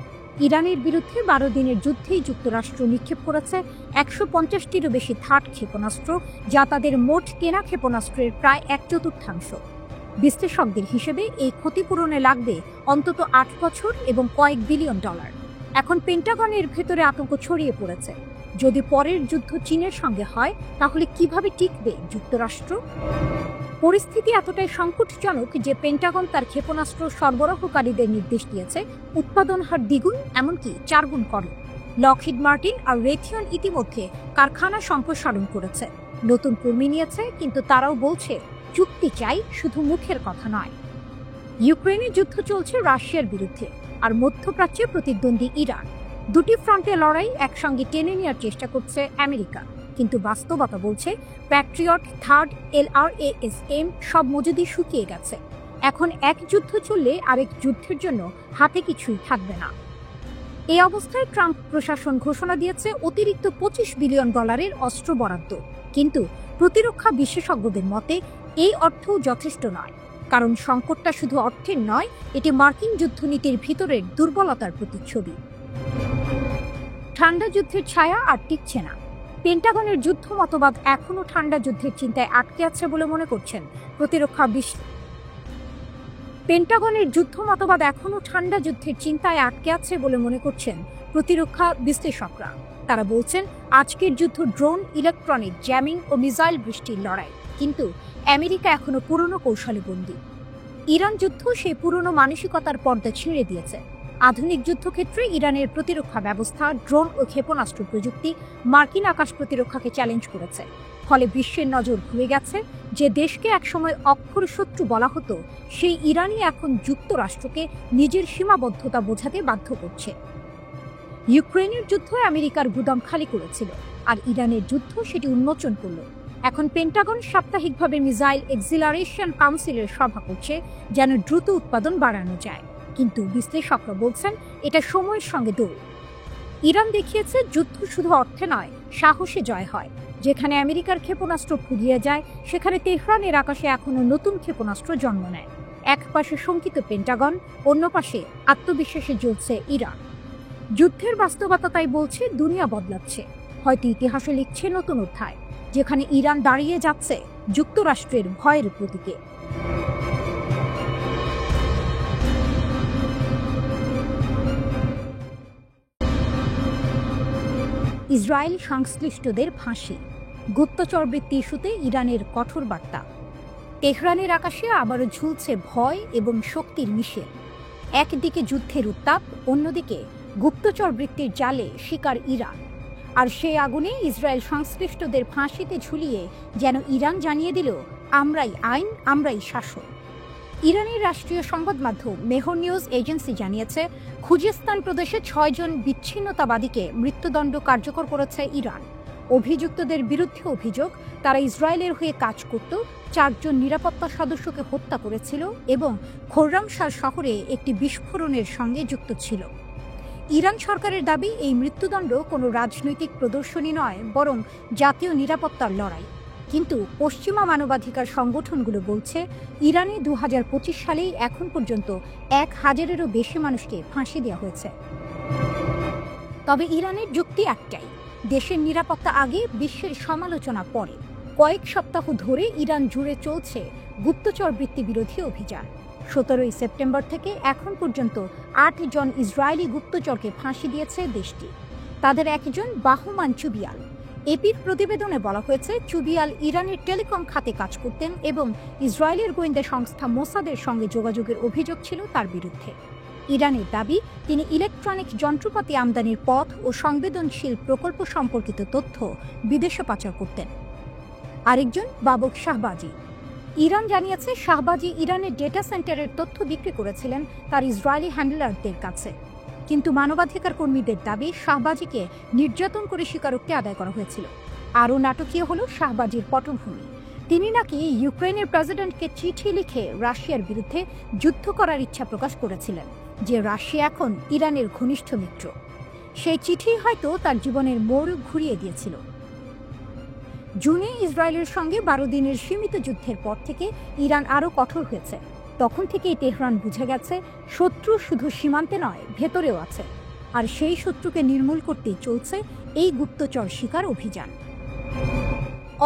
ইরানের বিরুদ্ধে 12 দিনের যুদ্ধেই যুক্তরাষ্ট্র নিক্ষেপ করেছে 150টিরও বেশি থার্ড ক্ষেপণাস্ত্র, যা তাদের মোট কেনা ক্ষেপণাস্ত্রের প্রায় 1/4। বিশ্লেষকদের হিসেবে এই ক্ষতিপূরণে লাগবে অন্তত 8 বছর এবং কয়েক বিলিয়ন ডলার। এখন পেন্টাগনের ভেতরে আতঙ্ক ছড়িয়ে পড়েছে। যদি পরের যুদ্ধ চীনের সঙ্গে হয়, তাহলে কিভাবে টিকবে যুক্তরাষ্ট্র? পরিস্থিতি এতটাই সংকটজনক যে পেন্টাগন তার ক্ষেপণাস্ত্র সরবরাহকারীদের নির্দেশ দিয়েছে উৎপাদন হার দ্বিগুণ, এমনকি 4 গুণ করে। লকহিড মার্টিন আর রেথিয়ন ইতিমধ্যে কারখানা সম্প্রসারণ করেছে, নতুন কর্মী নিয়েছে, কিন্তু তারাও বলছে চুক্তি চাই, শুধু মুখের কথা নয়। ইউক্রেনের যুদ্ধ চলছে রাশিয়ার বিরুদ্ধে, আর মধ্যপ্রাচ্যে প্রতিদ্বন্দ্বী ইরান। দুটি ফ্রন্টে লড়াই একসঙ্গে টেনে নেওয়ার চেষ্টা করছে আমেরিকা, কিন্তু বাস্তবতা বলছে প্যাট্রিয়ট, থার্ড, LRASM সব মজুদি শুকিয়ে গেছে। এখন এক যুদ্ধ চললে আরেক যুদ্ধের জন্য হাতে কিছুই থাকবে না। এই অবস্থায় ট্রাম্প প্রশাসন ঘোষণা দিয়েছে অতিরিক্ত $25 বিলিয়ন অস্ত্র বরাদ্দ, কিন্তু প্রতিরক্ষা বিশেষজ্ঞদের মতে এই অর্থও যথেষ্ট নয়, কারণ সংকটটা শুধু অর্থের নয়, এটি মার্কিন যুদ্ধনীতির ভিতরের দুর্বলতার প্রতিচ্ছবি। ঠান্ডা যুদ্ধের ছায়া আর টিকছে না। পেন্টাগনের যুদ্ধ মতবাদ এখনও ঠান্ডা যুদ্ধের চিন্তায় আটকে আছে বলে মনে করছেন প্রতিরক্ষা বিশ্লেষকরা। তারা বলছেন আজকের যুদ্ধ ড্রোন, ইলেকট্রনিক জ্যামিং ও মিসাইল বৃষ্টির লড়াই, কিন্তু আমেরিকা এখনো পুরনো কৌশলে বন্দী। ইরান যুদ্ধ সেই পুরনো মানসিকতার পর্দা ছিঁড়ে দিয়েছে। আধুনিক যুদ্ধক্ষেত্রে ইরানের প্রতিরক্ষা ব্যবস্থা, ড্রোন ও ক্ষেপণাস্ত্র প্রযুক্তি মার্কিন আকাশ প্রতিরক্ষাকে চ্যালেঞ্জ করেছে। ফলে বিশ্বের নজর ঘুরে গেছে যে দেশকে একসময় অক্ষর শত্রু বলা হতো, সেই ইরানই এখন যুক্তরাষ্ট্রকে নিজের সীমাবদ্ধতা বোঝাতে বাধ্য করছে। ইউক্রেনের যুদ্ধ আমেরিকার গুদাম খালি করেছিল, আর ইরানের যুদ্ধ সেটি উন্মোচন করল। এখন পেন্টাগন সাপ্তাহিকভাবে মিসাইল এক্সিলারেশন কাউন্সিলের সভা করছে যেন দ্রুত উৎপাদন বাড়ানো যায়, কিন্তু বিশ্লেষকরা বলছেন এটা সময়ের সঙ্গে দৌড়। ইরান দেখিয়েছে যুদ্ধ শুধু অর্থে নয়, সাহসে জয় হয়। যেখানে আমেরিকার ক্ষেপণাস্ত্র ফুরিয়ে যায়, সেখানে তেহরানের আকাশে এখনো নতুন ক্ষেপণাস্ত্র জন্ম নেয়। এক পাশে শঙ্কিত পেন্টাগন, অন্য পাশে আত্মবিশ্বাসে জ্বলছে ইরান। যুদ্ধের বাস্তবতা তাই বলছে দুনিয়া বদলাচ্ছে, হয়তো ইতিহাসে লিখছে নতুন অধ্যায়, যেখানে ইরান দাঁড়িয়ে যাচ্ছে যুক্তরাষ্ট্রের ভয়ের প্রতীকে। ইসরায়েল সংশ্লিষ্টদের ফাঁসি, গুপ্তচরবৃত্তি ইস্যুতে ইরানের কঠোর বার্তা। তেহরানের আকাশে আবারও ঝুলছে ভয় এবং শক্তির মিশেল। একদিকে যুদ্ধের উত্তাপ, অন্যদিকে গুপ্তচরবৃত্তির জালে শিকার ইরান। আর সেই আগুনে ইসরায়েল সংশ্লিষ্টদের ফাঁসিতে ঝুলিয়ে যেন ইরান জানিয়ে দিল, আমরাই আইন, আমরাই শাসন। ইরানের রাষ্ট্রীয় সংবাদ মাধ্যম মেহর নিউজ এজেন্সি জানিয়েছে, খুজিস্তান প্রদেশে 6 জন বিচ্ছিন্নতাবাদীকে মৃত্যুদণ্ড কার্যকর করেছে ইরান। অভিযুক্তদের বিরুদ্ধে অভিযোগ, তারা ইসরায়েলের হয়ে কাজ করত, 4 জন নিরাপত্তা সদস্যকে হত্যা করেছিল এবং খোররামশাহ শহরে একটি বিস্ফোরণের সঙ্গে যুক্ত ছিল। ইরান সরকারের দাবি, এই মৃত্যুদণ্ড কোনো রাজনৈতিক প্রদর্শনী নয়, বরং জাতীয় নিরাপত্তার লড়াই। কিন্তু পশ্চিমা মানবাধিকার সংগঠনগুলো বলছে, ইরানে 2025 সালেই এখন পর্যন্ত 1000-এরও বেশি মানুষকে ফাঁসি দেওয়া হয়েছে। তবে ইরানের যুক্তি একটাই, দেশের নিরাপত্তা আগে, বিশ্বের সমালোচনা পরে। কয়েক সপ্তাহ ধরে ইরান জুড়ে চলছে গুপ্তচর বৃত্তি বিরোধী অভিযান। 17 সেপ্টেম্বর থেকে এখন পর্যন্ত 8 জন ইসরায়েলি গুপ্তচরকে ফাঁসি দিয়েছে দেশটি। তাদের একজন বাহমান চুবিয়াল। এপির প্রতিবেদনে বলা হয়েছে, চুবিয়াল ইরানের টেলিকম খাতে কাজ করতেন এবং ইসরায়েলের গোয়েন্দা সংস্থা মোসাদের সঙ্গে যোগাযোগের অভিযোগ ছিল তার বিরুদ্ধে। ইরানের দাবি, তিনি ইলেকট্রনিক যন্ত্রপাতি আমদানির পথ ও সংবেদনশীল প্রকল্প সম্পর্কিত তথ্য বিদেশে পাচার করতেন। আরেকজন বাবক শাহবাজি। ইরান জানিয়েছে, শাহবাজি ইরানের ডেটা সেন্টারের তথ্য বিক্রি করেছিলেন তার ইসরায়েলি হ্যান্ডলারদের কাছে। কিন্তু মানবাধিকার কর্মীদের দাবি, শাহবাজিকে নির্যাতন করে স্বীকারোক্তি আদায় করা হয়েছিল। আরও নাটকীয় হল শাহবাজির পটভূমি। তিনি নাকি ইউক্রেনের প্রেসিডেন্টকে চিঠি লিখে রাশিয়ার বিরুদ্ধে যুদ্ধ করার ইচ্ছা প্রকাশ করেছিলেন, যে রাশিয়া এখন ইরানের ঘনিষ্ঠ মিত্র। সেই চিঠি হয়তো তার জীবনের মোড় ঘুরিয়ে দিয়েছিল। জুনে ইসরায়েলের সঙ্গে 12 দিনের সীমিত যুদ্ধের পর থেকে ইরান আরও কঠোর হয়েছে। তখন থেকেই তেহরান বুঝে গেছে, শত্রু শুধু সীমান্তে নয়, ভেতরেও আছে। আর সেই শত্রুকে নির্মূল করতেই চলছে এই গুপ্তচর শিকার অভিযান।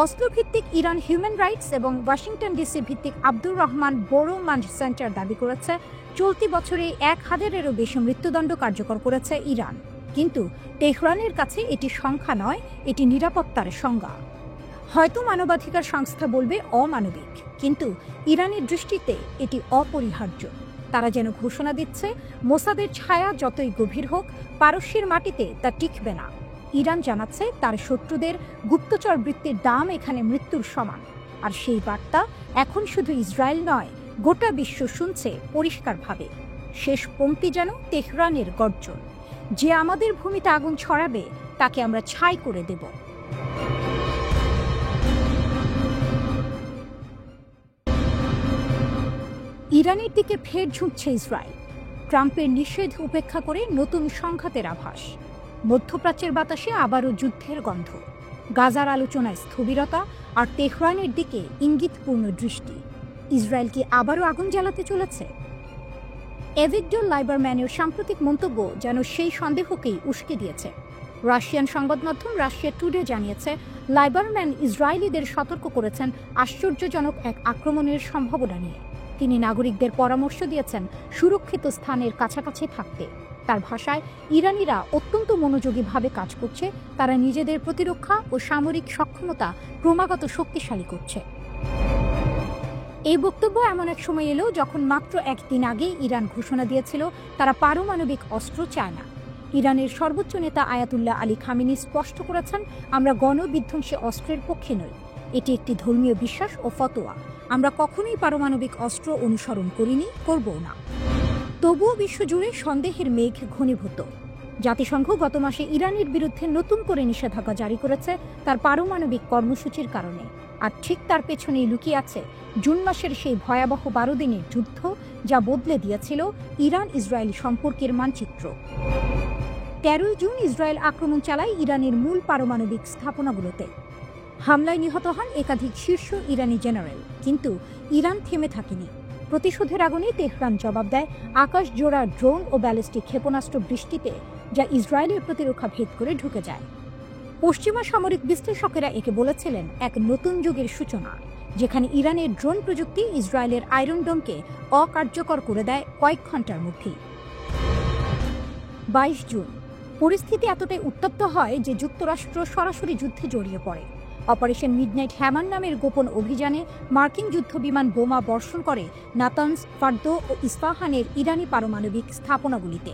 অসলো ভিত্তিক ইরান হিউম্যান রাইটস এবং ওয়াশিংটন ডিসি ভিত্তিক আব্দুর রহমান বোরোমান্ড সেন্টার দাবি করেছে, চলতি বছরে 1000-এরও বেশি মৃত্যুদণ্ড কার্যকর করেছে ইরান। কিন্তু তেহরানের কাছে এটি সংখ্যা নয়, এটি নিরাপত্তার সংজ্ঞা। হয়তো মানবাধিকার সংস্থা বলবে অমানবিক, কিন্তু ইরানের দৃষ্টিতে এটি অপরিহার্য। তারা যেন ঘোষণা দিচ্ছে, মোসাদের ছায়া যতই গভীর হোক, পারস্যের মাটিতে তা টিকবে না। ইরান জানাচ্ছে, তার শত্রুদের গুপ্তচর বৃত্তির দাম এখানে মৃত্যুর সমান। আর সেই বার্তা এখন শুধু ইসরায়েল নয়, গোটা বিশ্ব শুনছে পরিষ্কারভাবে। শেষ পংক্তি যেন তেহরানের গর্জন, যে আমাদের ভূমিতে আগুন ছড়াবে, তাকে আমরা ছাই করে দেব। ইরানের দিকে ফের ঝুঁকছে ইসরায়েল। ট্রাম্পের নিষেধ উপেক্ষা করে নতুন সংঘাতের আভাস। মধ্যপ্রাচ্যের বাতাসে আবারও যুদ্ধের গন্ধ। গাজার আলোচনায় স্থবিরতা আর তেহরানের দিকে ইঙ্গিতপূর্ণ দৃষ্টি। ইসরায়েল কি আবারও আগুন জ্বালাতে চলেছে? এভিগডর লাইবারম্যানের সাম্প্রতিক মন্তব্য যেন সেই সন্দেহকেই উস্কে দিয়েছে। রাশিয়ান সংবাদ মাধ্যম রাশিয়া টুডে জানিয়েছে, লাইবারম্যান ইসরায়েলিদের সতর্ক করেছেন আশ্চর্যজনক এক আক্রমণের সম্ভাবনা নিয়ে। তিনি নাগরিকদের পরামর্শ দিয়েছেন সুরক্ষিত স্থানের কাছাকাছি থাকতে। তার ভাষায়, ইরানিরা অত্যন্ত মনোযোগীভাবে কাজ করছে, তারা নিজেদের প্রতিরক্ষা ও সামরিক সক্ষমতা ক্রমাগত শক্তিশালী করছে। এই বক্তব্য এমন এক সময় এলো যখন মাত্র একদিন আগে ইরান ঘোষণা দিয়েছিল তারা পারমাণবিক অস্ত্র চায় না। ইরানের সর্বোচ্চ নেতা আয়াতুল্লাহ আলী খামেনি স্পষ্ট করেছেন, আমরা গণবিধ্বংসী অস্ত্রের পক্ষে নই। এটি একটি ধর্মীয় বিশ্বাস ও ফতোয়া। আমরা কখনোই পারমাণবিক অস্ত্র অনুসরণ করিনি, করবও না। তবুও বিশ্বজুড়ে সন্দেহের মেঘ ঘনীভূত। জাতিসংঘ গত মাসে ইরানের বিরুদ্ধে নতুন করে নিষেধাজ্ঞা জারি করেছে তার পারমাণবিক কর্মসূচির কারণে। আর ঠিক তার পেছনেই লুকিয়ে আছে জুন মাসের সেই ভয়াবহ 12 দিনের যুদ্ধ, যা বদলে দিয়েছিল ইরান ইসরায়েল সম্পর্কের মানচিত্র। 13 জুন ইসরায়েল আক্রমণ চালায় ইরানের মূল পারমাণবিক স্থাপনাগুলোতে। হামলায় নিহত হন একাধিক শীর্ষ ইরানি জেনারেল। কিন্তু ইরান থেমে থাকেনি। প্রতিশোধের আগুনে তেহরান জবাব দেয় আকাশ জোড়া ড্রোন ও ব্যালিস্টিক ক্ষেপণাস্ত্র বৃষ্টিতে, যা ইসরায়েলের প্রতিরক্ষা ভেদ করে ঢুকে যায়। পশ্চিমা সামরিক বিশ্লেষকেরা একে বলেছিলেন এক নতুন যুগের সূচনা, যেখানে ইরানের ড্রোন প্রযুক্তি ইসরায়েলের আয়রন ডোমকে অকার্যকর করে দেয় কয়েক ঘন্টার মধ্যেই। 22 জুন পরিস্থিতি এতটাই উত্তপ্ত হয় যে যুক্তরাষ্ট্র সরাসরি যুদ্ধে জড়িয়ে পড়ে। অপারেশন মিডনাইট হ্যামার নামের গোপন অভিযানে মার্কিন যুদ্ধবিমান বোমা বর্ষণ করে নাতানজ, ফার্দো ও ইস্পাহানের ইরানি পারমাণবিক স্থাপনাগুলিতে।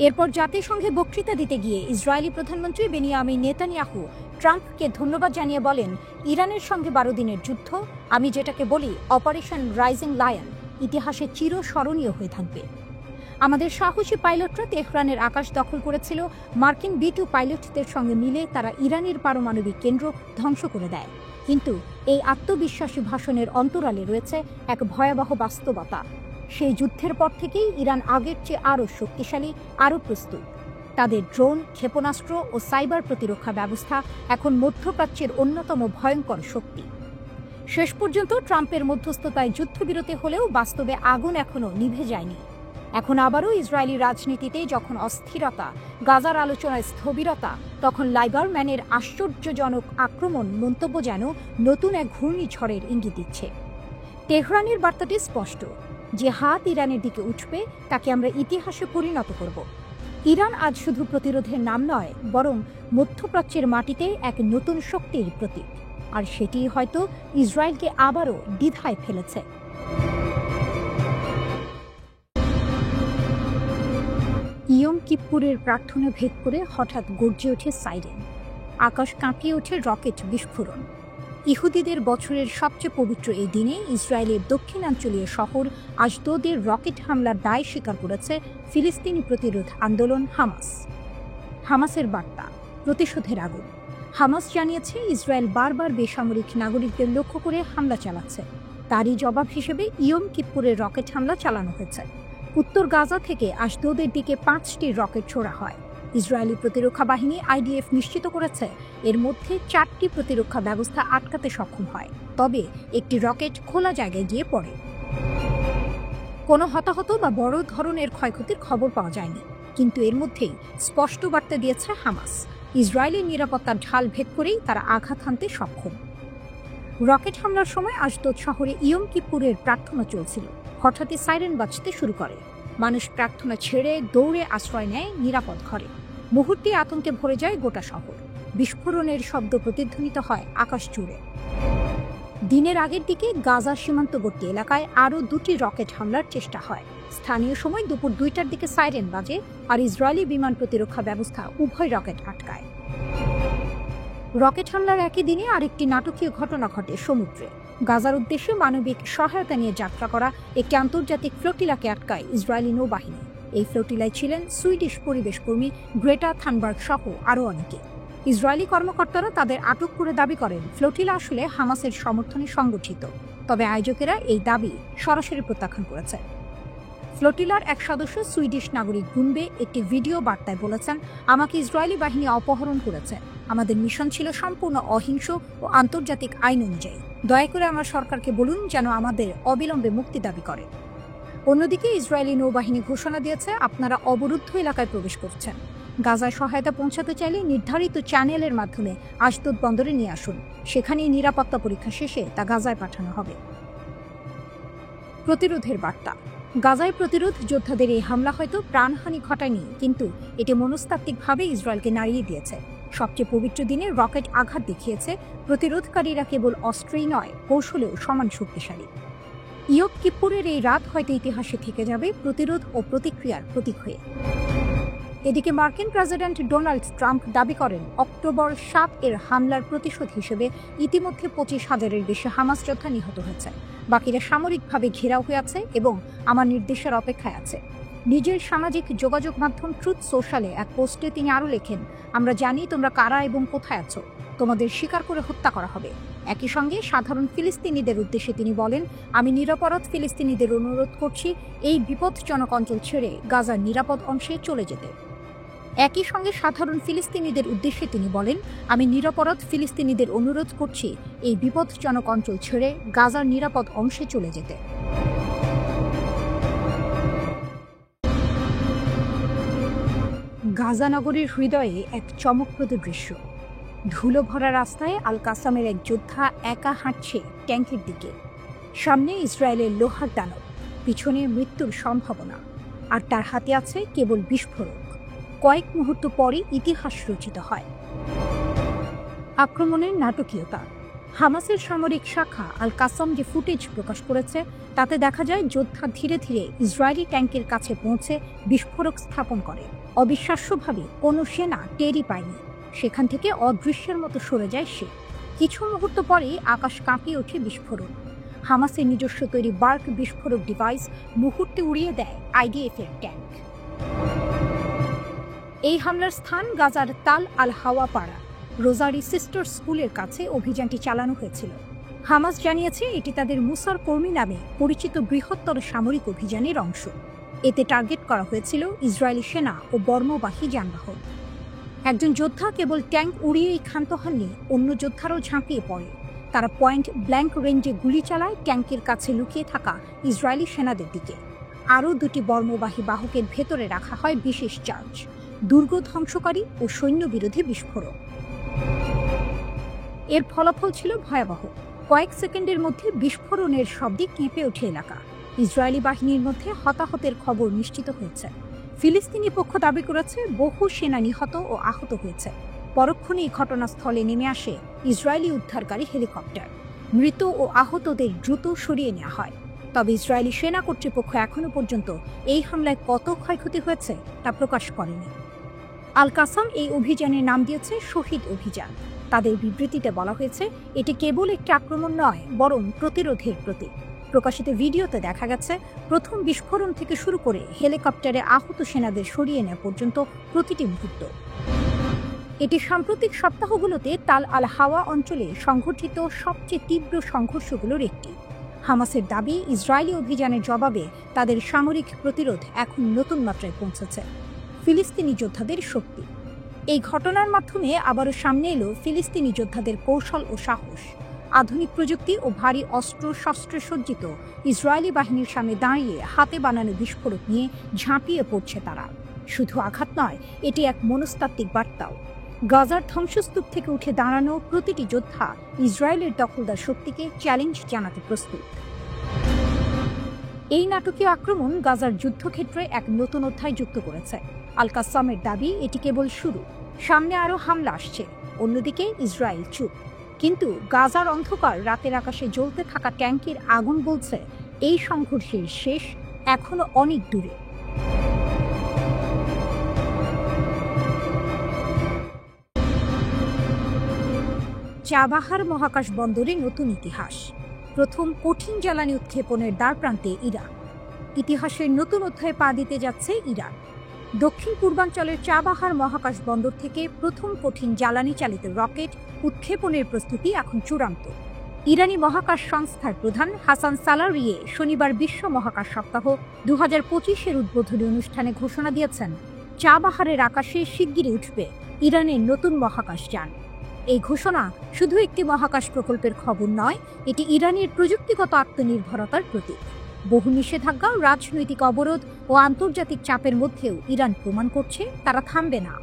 এরপর জাতিসংঘে বক্তৃতা দিতে গিয়ে ইসরায়েলি প্রধানমন্ত্রী বেনিয়ামিন নেতানিয়াহু ট্রাম্পকে ধন্যবাদ জানিয়ে বলেন, ইরানের সঙ্গে 12 দিনের যুদ্ধ, আমি যেটাকে বলি অপারেশন রাইজিং লায়ন, ইতিহাসে চিরস্মরণীয় হয়ে থাকবে। আমাদের সাহসী পাইলটরা তেহরানের আকাশ দখল করেছিল। মার্কিন B-2 পাইলটদের সঙ্গে মিলে তারা ইরানের পারমাণবিক কেন্দ্র ধ্বংস করে দেয়। কিন্তু এই আত্মবিশ্বাসী ভাষণের অন্তরালে রয়েছে এক ভয়াবহ বাস্তবতা। সেই যুদ্ধের পর থেকেই ইরান আগের চেয়ে আরও শক্তিশালী, আরও প্রস্তুত। তাদের ড্রোন, ক্ষেপণাস্ত্র ও সাইবার প্রতিরক্ষা ব্যবস্থা এখন মধ্যপ্রাচ্যের অন্যতম ভয়ঙ্কর শক্তি। শেষ পর্যন্ত ট্রাম্পের মধ্যস্থতায় যুদ্ধবিরতি হলেও বাস্তবে আগুন এখনও নিভে যায়নি। এখন আবারও ইসরায়েলি রাজনীতিতে যখন অস্থিরতা, গাজার আলোচনায় স্থবিরতা, তখন লাইবারম্যানের আশ্চর্যজনক আক্রমণ মন্তব্য যেন নতুন এক ঘূর্ণিঝড়ের ইঙ্গিত দিচ্ছে। তেহরানের বার্তাটি স্পষ্ট, যে হাত ইরানের দিকে উঠবে তাকে আমরা ইতিহাসে পরিণত করব। ইরান আজ শুধু প্রতিরোধের নাম নয়, বরং মধ্যপ্রাচ্যের মাটিতে এক নতুন শক্তির প্রতীক। আর সেটি হয়তো ইসরায়েলকে আবারও দ্বিধায় ফেলেছে। ইয়ম কিপ্পুরের প্রার্থনা ভেদ করে হঠাৎ গর্জে ওঠে সাইরেন। আকাশ কাঁপিয়ে ওঠে রকেট বিস্ফোরণ। ইহুদিদের বছরের সবচেয়ে পবিত্র এই দিনে ইসরায়েলের দক্ষিণাঞ্চলীয় শহর আশদোদের রকেট হামলার দায় স্বীকার করেছে ফিলিস্তিনি প্রতিরোধ আন্দোলন হামাস। হামাসের বার্তা, প্রতিশোধের আগুন। হামাস জানিয়েছে ইসরায়েল বারবার বেসামরিক নাগরিকদের লক্ষ্য করে হামলা চালাচ্ছে। তারই জবাব হিসেবে ইয়ম কিপ্পুরের রকেট হামলা চালানো হয়েছে। উত্তর গাজা থেকে আশদোদের দিকে 5টি রকেট ছোড়া হয়। ইসরায়েলি প্রতিরক্ষা বাহিনী IDF নিশ্চিত করেছে এর মধ্যে 4টি প্রতিরক্ষা ব্যবস্থা আটকাতে সক্ষম হয়, তবে একটি রকেট খোলা জায়গায় গিয়ে পড়ে। কোনো হতাহত বা বড় ধরনের ক্ষয়ক্ষতির খবর পাওয়া যায়নি, কিন্তু এর মধ্যেই স্পষ্ট বার্তা দিয়েছে হামাস, ইসরায়েলের নিরাপত্তার ঢাল ভেদ করেই তারা আঘাত হানতে সক্ষম। রকেট হামলার সময় আশদোদ শহরে ইয়ম কিপ্পুরের প্রার্থনা চলছিল। হঠাৎই সাইরেন বাজতে শুরু করে। মানুষ প্রার্থনা ছেড়ে দৌড়ে আশ্রয় নেয় নিরাপদ ঘরে। মুহূর্তে আতঙ্কে ভরে যায় গোটা শহর। বিস্ফোরণের শব্দ প্রতিধ্বনিত হয় আকাশ জুড়ে। দিনের আগের দিকে গাজা সীমান্তবর্তী এলাকায় আরও 2টি রকেট হামলার চেষ্টা হয়। স্থানীয় সময় দুপুর 2টার দিকে সাইরেন বাজে, আর ইসরায়েলি বিমান প্রতিরক্ষা ব্যবস্থা উভয় রকেট আটকায়। রকেট হামলার একই দিনে আরেকটি নাটকীয় ঘটনা ঘটে সমুদ্রে। গাজার উদ্দেশ্যে মানবিক সহায়তা নিয়ে যাত্রা করা একটি আন্তর্জাতিক ফ্লোটিলাকে আটকায় ইসরায়েলি নৌবাহিনী। এই ফ্লোটিলায় ছিলেন সুইডিশ পরিবেশ কর্মী গ্রেটা থানবার্গ সহ আরও অনেকে। ইসরায়েলি কর্মকর্তারা তাদের আটক করে দাবি করেন ফ্লোটিলা আসলে হামাসের সমর্থনে সংগঠিত, তবে আয়োজকেরা এই দাবি সরাসরি প্রত্যাখ্যান করেছে। ফ্লোটিলার এক সদস্য সুইডিশ নাগরিক গুনবে একটি ভিডিও বার্তায় বলেছেন, আমাকে ইসরায়েলি বাহিনী অপহরণ করেছে। আমাদের মিশন ছিল সম্পূর্ণ অহিংস ও আন্তর্জাতিক আইন অনুযায়ী। দয়া করে আমার সরকারকে বলুন যেন আমাদের অবিলম্বে মুক্তি দাবি করে। অন্যদিকে ইসরায়েলি নৌবাহিনী ঘোষণা দিয়েছে, আপনারা অবরুদ্ধ এলাকায় প্রবেশ করছেন। গাজায় সহায়তা পৌঁছাতে চাইলে নির্ধারিত চ্যানেলের মাধ্যমে আশদোদ বন্দরে নিয়ে আসুন। সেখানেই নিরাপত্তা পরীক্ষা শেষে তা গাজায় পাঠানো হবে। প্রতিরোধের বার্তা। গাজায় প্রতিরোধ যোদ্ধাদের এই হামলা হয়তো প্রাণহানি ঘটায়নি, কিন্তু এটি মনস্তাত্ত্বিকভাবে ইসরায়েলকে নাড়িয়ে দিয়েছে। সবচেয়ে পবিত্র দিনে রকেট আঘাত দেখিয়েছে। প্রতিরোধকারীরা কেবল অস্ত্রেই নয়, কৌশলেও সমান শক্তিশালী। ইয়ম কিপ্পুরের এই রাত হয়তো ইতিহাসে থেকে যাবে প্রতিরোধ ও প্রতিক্রিয়ার প্রতীক হয়ে। এদিকে মার্কিন প্রেসিডেন্ট ডোনাল্ড ট্রাম্প দাবি করেন, অক্টোবর 7 এর হামলার প্রতিশোধ হিসেবে ইতিমধ্যে 25,000-এর বেশি হামাস যোদ্ধা নিহত হয়েছে। বাকিরা সামরিকভাবে ঘেরাও হয়ে আছে এবং আমার নির্দেশের অপেক্ষায় আছে। নিজের সামাজিক যোগাযোগ মাধ্যম ট্রুথ সোশ্যালে এক পোস্টে তিনি আরও লেখেন, আমরা জানি তোমরা কারা এবং কোথায় আছো। তোমাদের শিকার করে হত্যা করা হবে। একই সঙ্গে সাধারণ ফিলিস্তিনিদের উদ্দেশ্যে তিনি বলেন, আমি নিরপরাধ ফিলিস্তিনিদের অনুরোধ করছি এই বিপজ্জনক অঞ্চল ছেড়ে গাজার নিরাপদ অংশে চলে যেতে। একই সঙ্গে সাধারণ ফিলিস্তিনিদের উদ্দেশ্যে তিনি বলেন, আমি নিরপরাধ ফিলিস্তিনিদের অনুরোধ করছি এই বিপজ্জনক অঞ্চল ছেড়ে গাজার নিরাপদ অংশে চলে যেতে। গাজা নগরীর হৃদয়ে এক চমকপ্রদ দৃশ্য। ধুলো ভরা রাস্তায় আল কাসামের এক যোদ্ধা একা হাঁটছে ট্যাঙ্কের দিকে। সামনে ইসরায়েলের লোহার দানব, পিছনে মৃত্যুর সম্ভাবনা, আর তার হাতে আছে কেবল বিস্ফোরক। কয়েক মুহূর্ত পরে ইতিহাস রচিত হয়। আক্রমণের নাটকীয়তা। হামাসের সামরিক শাখা আল কাসাম যে ফুটেজ প্রকাশ করেছে তাতে দেখা যায় যোদ্ধা ধীরে ধীরে ইসরায়েলি ট্যাঙ্কের কাছে পৌঁছে বিস্ফোরক স্থাপন করে। অবিশ্বাস্যভাবে কোনো সেনা টেরই পায়নি। সেখান থেকে অদৃশ্যের মতো সরে যায় সে। কিছু মুহূর্ত পরেই আকাশ কাঁপিয়ে ওঠে বিস্ফোরণ। হামাসের নিজস্ব তৈরি বার্ক বিস্ফোরক ডিভাইস মুহূর্তে উড়িয়ে দেয় আইডিএফ-এর ট্যাঙ্ক। এই হামলার স্থান গাজার তাল আল হাওয়া পাড়া রোজারি সিস্টার স্কুলের কাছে অভিযানটি চালানো হয়েছিল। হামাস জানিয়েছে এটি তাদের মুসার কর্মী নামে পরিচিত বৃহত্তর সামরিক অভিযানের অংশ। এতে টার্গেট করা হয়েছিল ইসরায়েলি সেনা ও বর্মবাহী যানবাহন। একজন যোদ্ধা কেবল ট্যাঙ্ক উড়িয়েই ক্ষান্ত হননি, অন্য যোদ্ধারাও ঝাঁপিয়ে পড়ে। তারা পয়েন্ট ব্ল্যাঙ্ক রেঞ্জে গুলি চালায় ট্যাঙ্কের কাছে লুকিয়ে থাকা ইসরায়েলি সেনাদের দিকে। আরও 2টি বর্মবাহী বাহকের ভেতরে রাখা হয় বিশেষ চার্জ, দুর্গ ধ্বংসকারী ও সৈন্য বিরোধী বিস্ফোরক। এর ফলাফল ছিল ভয়াবহ। কয়েক সেকেন্ডের মধ্যে বিস্ফোরণের শব্দে কেঁপে ওঠে এলাকা। ইসরায়েলি বাহিনীর মধ্যে হতাহতের খবর নিশ্চিত হয়েছে। ফিলিস্তিনি পক্ষ দাবি করেছে বহু সেনা নিহত ও আহত হয়েছে। পরক্ষণেই ঘটনাস্থলে নেমে আসে ইসরায়েলি উদ্ধারকারী হেলিকপ্টার। মৃত ও আহতদের দ্রুত সরিয়ে নেওয়া হয়। তবে ইসরায়েলি সেনা কর্তৃপক্ষ এখনো পর্যন্ত এই হামলায় কত ক্ষয়ক্ষতি হয়েছে তা প্রকাশ করেনি। আল কাসাম এই অভিযানের নাম দিয়েছে শহীদ অভিযান। তাদের বিবৃতিতে বলা হয়েছে, এটি কেবল একটি আক্রমণ নয়, বরং প্রতিরোধের প্রতীক। প্রকাশিত ভিডিওতে দেখা গেছে প্রথম বিস্ফোরণ থেকে শুরু করে হেলিকপ্টারে আহত সেনাদের সরিয়ে নেওয়া পর্যন্ত প্রতিটি মুহূর্ত। এটি সাম্প্রতিক সপ্তাহগুলোতে তাল আল হাওয়া অঞ্চলে সংঘটিত সবচেয়ে তীব্র সংঘর্ষগুলোর একটি। হামাসের দাবি, ইসরায়েলি অভিযানের জবাবে তাদের সামরিক প্রতিরোধ এখন নতুন মাত্রায় পৌঁছেছে। ফিলিস্তিনি যোদ্ধাদের শক্তি। এই ঘটনার মাধ্যমে আবারও সামনে এলো ফিলিস্তিনি যোদ্ধাদের কৌশল ও সাহস। আধুনিক প্রযুক্তি ও ভারী অস্ত্র শস্ত্রে সজ্জিত ইসরায়েলি বাহিনীর সামনে দাঁড়িয়ে হাতে বানানো বিস্ফোরক নিয়ে ঝাঁপিয়ে পড়ছে তারা। শুধু আঘাত নয়, এটি এক মনস্তাত্ত্বিক বার্তাও। গাজার ধ্বংসস্তূপ থেকে উঠে দাঁড়ানো প্রতিটি যোদ্ধা ইসরায়েলের দখলদার শক্তিকে চ্যালেঞ্জ জানাতে প্রস্তুত। এই নাটকীয় আক্রমণ গাজার যুদ্ধক্ষেত্রে এক নতুন অধ্যায় যুক্ত করেছে। আল কাসামের দাবি, এটি কেবল শুরু, সামনে আরও হামলা আসছে। অন্যদিকে ইসরায়েল চুপ, কিন্তু গাজার অন্ধকার রাতের আকাশে জ্বলতে থাকা ট্যাঙ্কের আগুন বলছে এই সংঘর্ষের শেষ এখনো অনেক দূরে। চাবাহার মহাকাশ বন্দরে নতুন ইতিহাস। প্রথম কঠিন জ্বালানি উৎক্ষেপণের দ্বারপ্রান্তে ইরান। ইতিহাসের নতুন অধ্যায়ে পা দিতে যাচ্ছে ইরান। দক্ষিণ পূর্বাঞ্চলের চাবাহার মহাকাশ বন্দর থেকে প্রথম কঠিন জ্বালানি চালিত রকেট উৎক্ষেপণের প্রস্তুতি এখন চূড়ান্ত। ইরানি মহাকাশ সংস্থার প্রধান হাসান সালারিয়ে শনিবার বিশ্ব মহাকাশ সপ্তাহ 2025-এর উদ্বোধনী অনুষ্ঠানে ঘোষণা দিয়েছেন, চাবাহারের আকাশে শিগগিরই উঠবে ইরানের নতুন মহাকাশ যান। এই ঘোষণা শুধু একটি মহাকাশ প্রকল্পের খবর নয়, এটি ইরানের প্রযুক্তিগত আত্মনির্ভরতার প্রতীক। বহু নিষেধাজ্ঞা, রাজনৈতিক অবরোধ ও আন্তর্জাতিক চাপের মধ্যেও ইরান প্রমাণ করছে তারা থামবে না।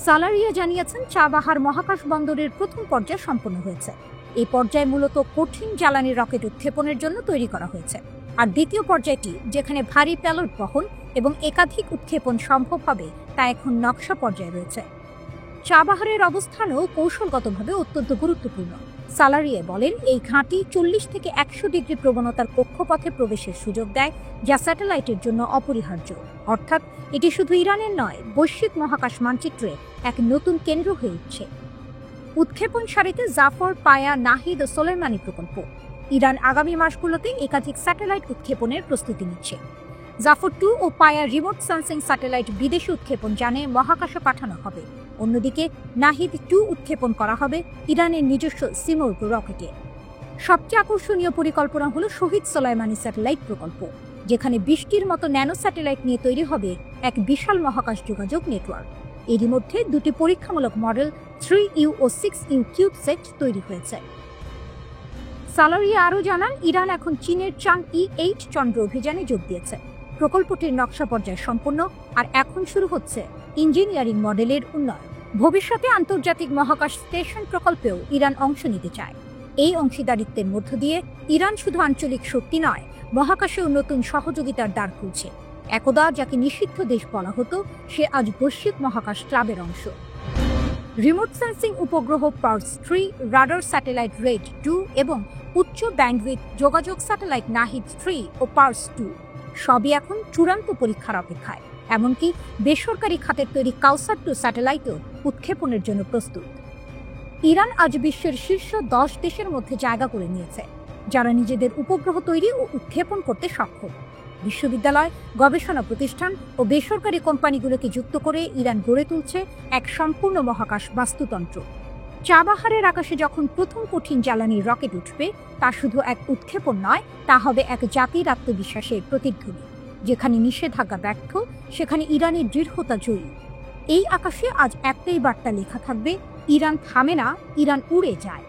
সালারিয়া জানিয়েছেন, চাবাহার মহাকাশ বন্দরের প্রথম পর্যায় সম্পন্ন হয়েছে। এই পর্যায়ে মূলত কঠিন জ্বালানি রকেট উৎক্ষেপণের জন্য তৈরি করা হয়েছে, আর দ্বিতীয় পর্যায়টি, যেখানে ভারী প্যালোড বহন এবং একাধিক উৎক্ষেপণ সম্ভব হবে, তা এখন নকশা পর্যায়ে রয়েছে। চাবাহারের অবস্থানও কৌশলগতভাবে অত্যন্ত গুরুত্বপূর্ণ। সালারিয়ে বলেন, এই ঘাঁটি 40 থেকে 100 ডিগ্রি প্রবণতার কক্ষপথে প্রবেশের সুযোগ দেয়, যা স্যাটেলাইটের জন্য অপরিহার্য। অর্থাৎ এটি শুধু ইরানের নয়, বৈশ্বিক মহাকাশ মানচিত্রে এক নতুন কেন্দ্র হয়ে উঠছে। উৎক্ষেপণ সারিতে জাফর, পায়া, নাহিদ ও সোলেমানি প্রকল্প। ইরান আগামী মাসগুলোতে একাধিক স্যাটেলাইট উৎক্ষেপণের প্রস্তুতি নিচ্ছে। জাফর 2 ও পায়া রিমোট সেন্সিং স্যাটেলাইট বিদেশি উৎক্ষেপণ যানে মহাকাশে পাঠানো হবে। অন্যদিকে নাহিদ 2 উৎক্ষেপণ করা হবে ইরানের নিজস্ব সিমোর্গ রকেটে। সবচেয়ে আকর্ষণীয় পরিকল্পনা হলো শহীদ সোলাইমানি স্যাটেলাইট প্রকল্প, যেখানে 20টির মতো ন্যানো স্যাটেলাইট নিয়ে তৈরি হবে এক বিশাল মহাকাশ যোগাযোগ নেটওয়ার্ক। এরই মধ্যে 2টি পরীক্ষামূলক মডেল 3U ও 6U কিউবসেট তৈরি হয়েছে। সালারিয়া আরও জানান, ইরান এখন চীনের চাংই-8 চন্দ্র অভিযানে যোগ দিয়েছে। প্রকল্পটির নকশা পর্যায় সম্পন্ন, আর এখন শুরু হচ্ছে ইঞ্জিনিয়ারিং মডেলের উন্নয়ন। ভবিষ্যতে আন্তর্জাতিক মহাকাশ স্টেশন প্রকল্পেও ইরান অংশ নিতে চায়। এই অংশীদারিত্বের মধ্য দিয়ে ইরান শুধু আঞ্চলিক শক্তি নয়, মহাকাশেও নতুন সহযোগিতার দ্বার খুলছে। একদা যাকে নিষিদ্ধ দেশ বলা হতো, সে আজ বৈশ্বিক মহাকাশ ক্লাবের অংশ। রিমোট সেন্সিং উপগ্রহ পার্স 3, রাডার স্যাটেলাইট রেড 2 এবং উচ্চ ব্যান্ডউইথ যোগাযোগ স্যাটেলাইট নাহিদ 3 ও পার্স 2 সবই এখন চূড়ান্ত পরীক্ষার অপেক্ষায়। এমনকি বেসরকারি খাতের তৈরি কাউসার 2 স্যাটেলাইটও উৎক্ষেপণের জন্য প্রস্তুত। ইরান আজ বিশ্বের শীর্ষ 10 দেশের মধ্যে জায়গা করে নিয়েছে, যারা নিজেদের উপগ্রহ তৈরি ও উৎক্ষেপণ করতে সক্ষম। বিশ্ববিদ্যালয়, গবেষণা প্রতিষ্ঠান ও বেসরকারি কোম্পানিগুলোকে যুক্ত করে ইরান গড়ে তুলছে এক সম্পূর্ণ মহাকাশ বাস্তুতন্ত্র। চাবাহারের আকাশে যখন প্রথম কঠিন জ্বালানির রকেট উঠবে, তা শুধু এক উৎক্ষেপণ নয়, তা হবে এক জাতির আত্মবিশ্বাসের প্রতিধ্বনি। যেখানে নিষেধাজ্ঞা ব্যর্থ, সেখানে ইরানের দৃঢ়তা জয়ী। এই আকাশে আজ একটাই বার্তা লেখা থাকবে, ইরান থামে না, ইরান উড়ে যায়।